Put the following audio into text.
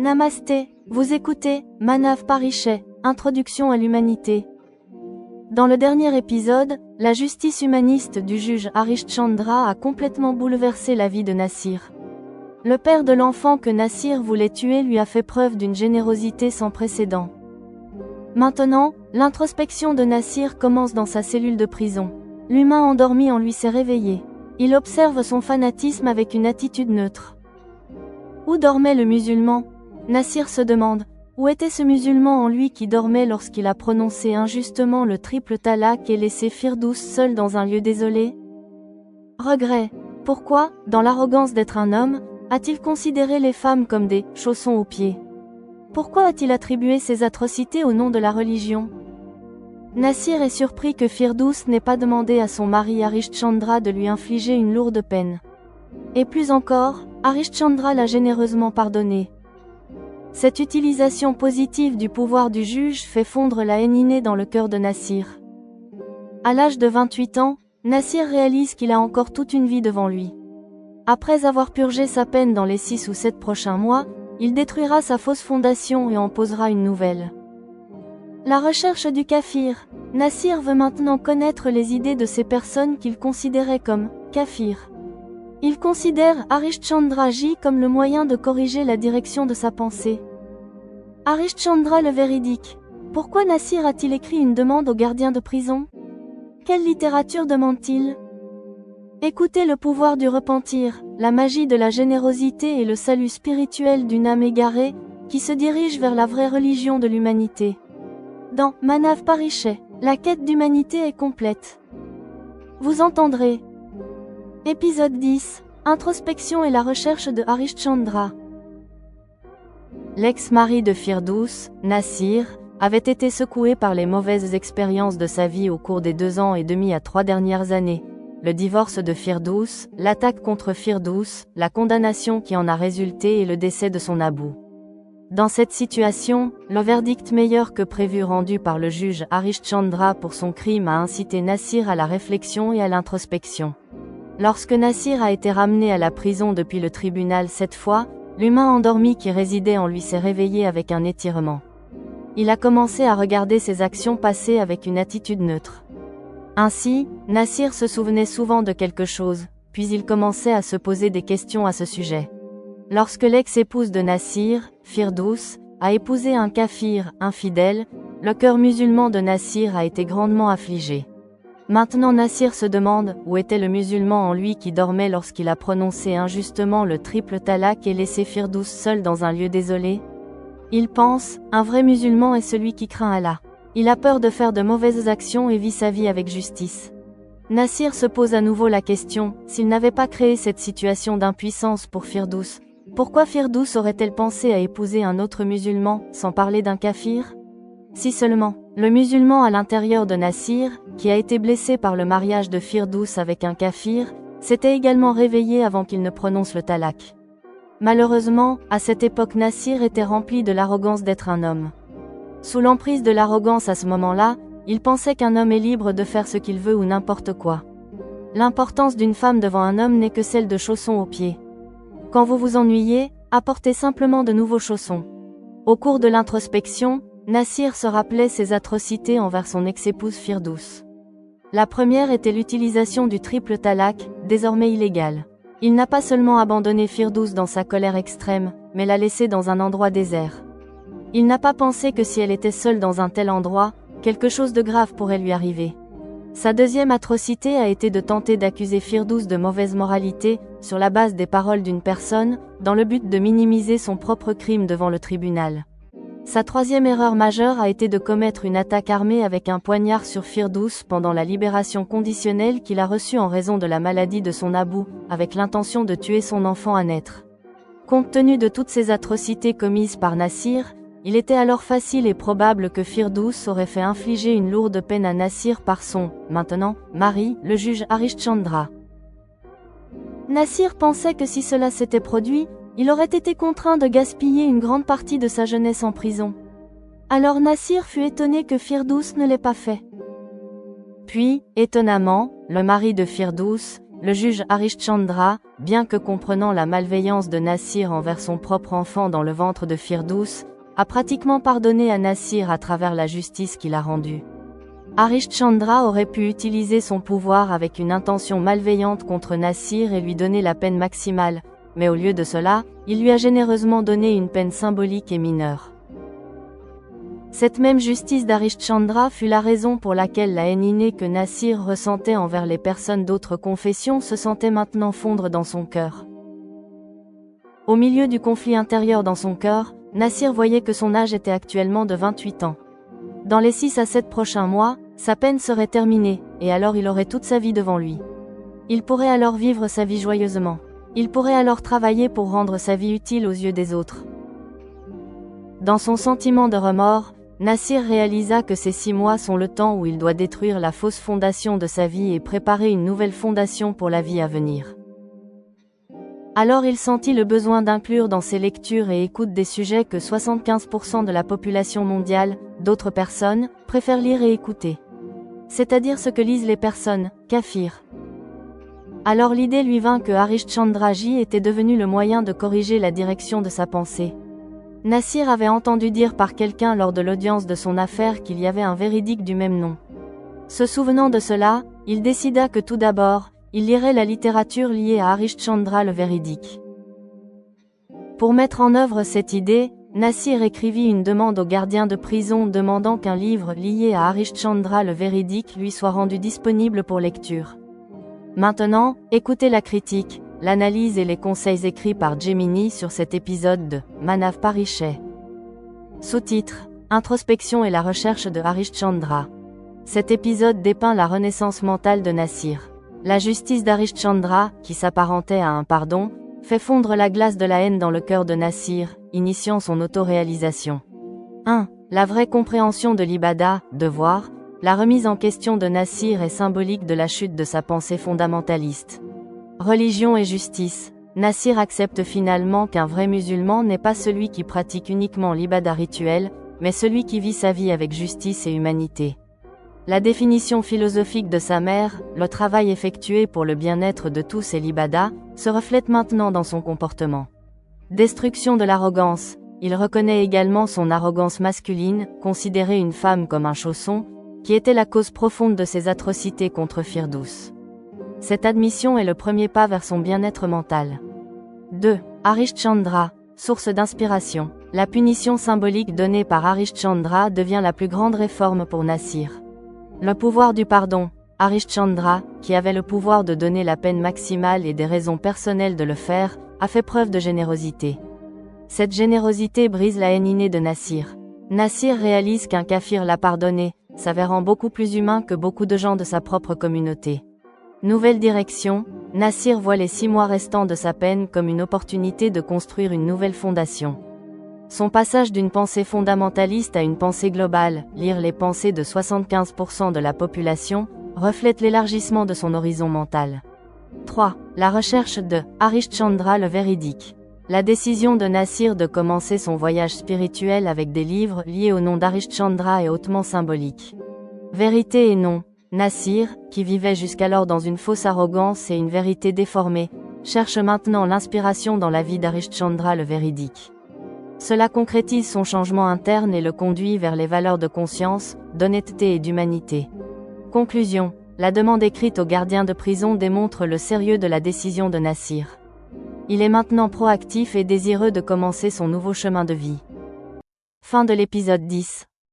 Namasté, vous écoutez Manav Parichet, Introduction à l'humanité. Dans le dernier épisode, la justice humaniste du juge Harishchandra a complètement bouleversé la vie de Nassir. Le père de l'enfant que Nassir voulait tuer lui a fait preuve d'une générosité sans précédent. Maintenant, l'introspection de Nassir commence dans sa cellule de prison. L'humain endormi en lui s'est réveillé. Il observe son fanatisme avec une attitude neutre. Où dormait le musulman ? Nassir se demande, où était ce musulman en lui qui dormait lorsqu'il a prononcé injustement le triple talaq et laissé Firdous seul dans un lieu désolé ? Regret. Pourquoi, dans l'arrogance d'être un homme, a-t-il considéré les femmes comme des « chaussons aux pieds » ? Pourquoi a-t-il attribué ces atrocités au nom de la religion ? Nassir est surpris que Firdous n'ait pas demandé à son mari Harishchandra de lui infliger une lourde peine. Et plus encore, Harishchandra l'a généreusement pardonné. Cette utilisation positive du pouvoir du juge fait fondre la haine innée dans le cœur de Nassir. À l'âge de 28 ans, Nassir réalise qu'il a encore toute une vie devant lui. Après avoir purgé sa peine dans les 6 ou 7 prochains mois, il détruira sa fausse fondation et en posera une nouvelle. La recherche du kafir. Nassir veut maintenant connaître les idées de ces personnes qu'il considérait comme kafirs. Il considère Harishchandra Ji comme le moyen de corriger la direction de sa pensée. Harishchandra le véridique. Pourquoi Nassir a-t-il écrit une demande au gardien de prison ? Quelle littérature demande-t-il ? Écoutez le pouvoir du repentir, la magie de la générosité et le salut spirituel d'une âme égarée, qui se dirige vers la vraie religion de l'humanité. Dans Manav Parichet, la quête d'humanité est complète. Vous entendrez. Épisode 10, Introspection et la recherche de Harishchandra. L'ex-mari de Firdous, Nassir, avait été secoué par les mauvaises expériences de sa vie au cours des 2 ans et demi à 3 dernières années. Le divorce de Firdous, l'attaque contre Firdous, la condamnation qui en a résulté et le décès de son abou. Dans cette situation, le verdict meilleur que prévu rendu par le juge Harishchandra pour son crime a incité Nassir à la réflexion et à l'introspection. Lorsque Nassir a été ramené à la prison depuis le tribunal cette fois, l'humain endormi qui résidait en lui s'est réveillé avec un étirement. Il a commencé à regarder ses actions passées avec une attitude neutre. Ainsi, Nassir se souvenait souvent de quelque chose, puis il commençait à se poser des questions à ce sujet. Lorsque l'ex-épouse de Nassir, Firdous, a épousé un kafir, infidèle, le cœur musulman de Nassir a été grandement affligé. Maintenant Nassir se demande où était le musulman en lui qui dormait lorsqu'il a prononcé injustement le triple talaq et laissé Firdous seul dans un lieu désolé. Il pense, un vrai musulman est celui qui craint Allah. Il a peur de faire de mauvaises actions et vit sa vie avec justice. Nassir se pose à nouveau la question, s'il n'avait pas créé cette situation d'impuissance pour Firdous, pourquoi Firdous aurait-elle pensé à épouser un autre musulman, sans parler d'un kafir ? Si seulement, le musulman à l'intérieur de Nassir, qui a été blessé par le mariage de Firdous avec un kafir, s'était également réveillé avant qu'il ne prononce le talaq. Malheureusement, à cette époque Nassir était rempli de l'arrogance d'être un homme. Sous l'emprise de l'arrogance à ce moment-là, il pensait qu'un homme est libre de faire ce qu'il veut ou n'importe quoi. L'importance d'une femme devant un homme n'est que celle de chaussons aux pieds. Quand vous vous ennuyez, apportez simplement de nouveaux chaussons. Au cours de l'introspection, Nassir se rappelait ses atrocités envers son ex-épouse Firdous. La première était l'utilisation du triple talaq, désormais illégal. Il n'a pas seulement abandonné Firdous dans sa colère extrême, mais l'a laissée dans un endroit désert. Il n'a pas pensé que si elle était seule dans un tel endroit, quelque chose de grave pourrait lui arriver. Sa deuxième atrocité a été de tenter d'accuser Firdous de mauvaise moralité, sur la base des paroles d'une personne, dans le but de minimiser son propre crime devant le tribunal. Sa troisième erreur majeure a été de commettre une attaque armée avec un poignard sur Firdous pendant la libération conditionnelle qu'il a reçue en raison de la maladie de son abou, avec l'intention de tuer son enfant à naître. Compte tenu de toutes ces atrocités commises par Nassir, il était alors facile et probable que Firdous aurait fait infliger une lourde peine à Nassir par son, maintenant, mari, le juge Harishchandra. Nassir pensait que si cela s'était produit, il aurait été contraint de gaspiller une grande partie de sa jeunesse en prison. Alors Nassir fut étonné que Firdous ne l'ait pas fait. Puis, étonnamment, le mari de Firdous, le juge Harishchandra, bien que comprenant la malveillance de Nassir envers son propre enfant dans le ventre de Firdous, a pratiquement pardonné à Nassir à travers la justice qu'il a rendue. Harishchandra aurait pu utiliser son pouvoir avec une intention malveillante contre Nassir et lui donner la peine maximale, mais au lieu de cela, il lui a généreusement donné une peine symbolique et mineure. Cette même justice d'Harishchandra fut la raison pour laquelle la haine innée que Nassir ressentait envers les personnes d'autres confessions se sentait maintenant fondre dans son cœur. Au milieu du conflit intérieur dans son cœur, Nassir voyait que son âge était actuellement de 28 ans. Dans les 6 à 7 prochains mois, sa peine serait terminée, et alors il aurait toute sa vie devant lui. Il pourrait alors vivre sa vie joyeusement. Il pourrait alors travailler pour rendre sa vie utile aux yeux des autres. Dans son sentiment de remords, Nassir réalisa que ces 6 mois sont le temps où il doit détruire la fausse fondation de sa vie et préparer une nouvelle fondation pour la vie à venir. Alors il sentit le besoin d'inclure dans ses lectures et écoutes des sujets que 75% de la population mondiale, d'autres personnes, préfèrent lire et écouter. C'est-à-dire ce que lisent les personnes, kafirs. Alors l'idée lui vint que Harishchandraji était devenu le moyen de corriger la direction de sa pensée. Nassir avait entendu dire par quelqu'un lors de l'audience de son affaire qu'il y avait un véridique du même nom. Se souvenant de cela, il décida que tout d'abord, il lirait la littérature liée à Harishchandra le véridique. Pour mettre en œuvre cette idée, Nassir écrivit une demande au gardien de prison demandant qu'un livre lié à Harishchandra le véridique lui soit rendu disponible pour lecture. Maintenant, écoutez la critique, l'analyse et les conseils écrits par Gemini sur cet épisode de Manav Parichet. Sous-titre, Introspection et la recherche de Harishchandra. Cet épisode dépeint la renaissance mentale de Nassir. La justice d'Harishchandra, qui s'apparentait à un pardon, fait fondre la glace de la haine dans le cœur de Nassir, initiant son autoréalisation. 1. La vraie compréhension de l'ibada, devoir. La remise en question de Nassir est symbolique de la chute de sa pensée fondamentaliste. Religion et justice. Nassir accepte finalement qu'un vrai musulman n'est pas celui qui pratique uniquement l'ibada rituel, mais celui qui vit sa vie avec justice et humanité. La définition philosophique de sa mère, le travail effectué pour le bien-être de tous et l'ibada, se reflète maintenant dans son comportement. Destruction de l'arrogance. Il reconnaît également son arrogance masculine, considérer une femme comme un chausson, qui était la cause profonde de ses atrocités contre Firdous. Cette admission est le premier pas vers son bien-être mental. 2. Harishchandra, source d'inspiration. La punition symbolique donnée par Harishchandra devient la plus grande réforme pour Nassir. Le pouvoir du pardon. Harishchandra, qui avait le pouvoir de donner la peine maximale et des raisons personnelles de le faire, a fait preuve de générosité. Cette générosité brise la haine innée de Nassir. Nassir réalise qu'un kafir l'a pardonné, s'avérant beaucoup plus humain que beaucoup de gens de sa propre communauté. Nouvelle direction, Nassir voit les 6 mois restants de sa peine comme une opportunité de construire une nouvelle fondation. Son passage d'une pensée fondamentaliste à une pensée globale, lire les pensées de 75% de la population, reflète l'élargissement de son horizon mental. 3. La recherche de Harishchandra le véridique. La décision de Nassir de commencer son voyage spirituel avec des livres liés au nom d'Harishchandra est hautement symbolique. Vérité et non. Nassir, qui vivait jusqu'alors dans une fausse arrogance et une vérité déformée, cherche maintenant l'inspiration dans la vie d'Harishchandra le véridique. Cela concrétise son changement interne et le conduit vers les valeurs de conscience, d'honnêteté et d'humanité. Conclusion. La demande écrite au gardien de prison démontre le sérieux de la décision de Nassir. Il est maintenant proactif et désireux de commencer son nouveau chemin de vie. Fin de l'épisode 10.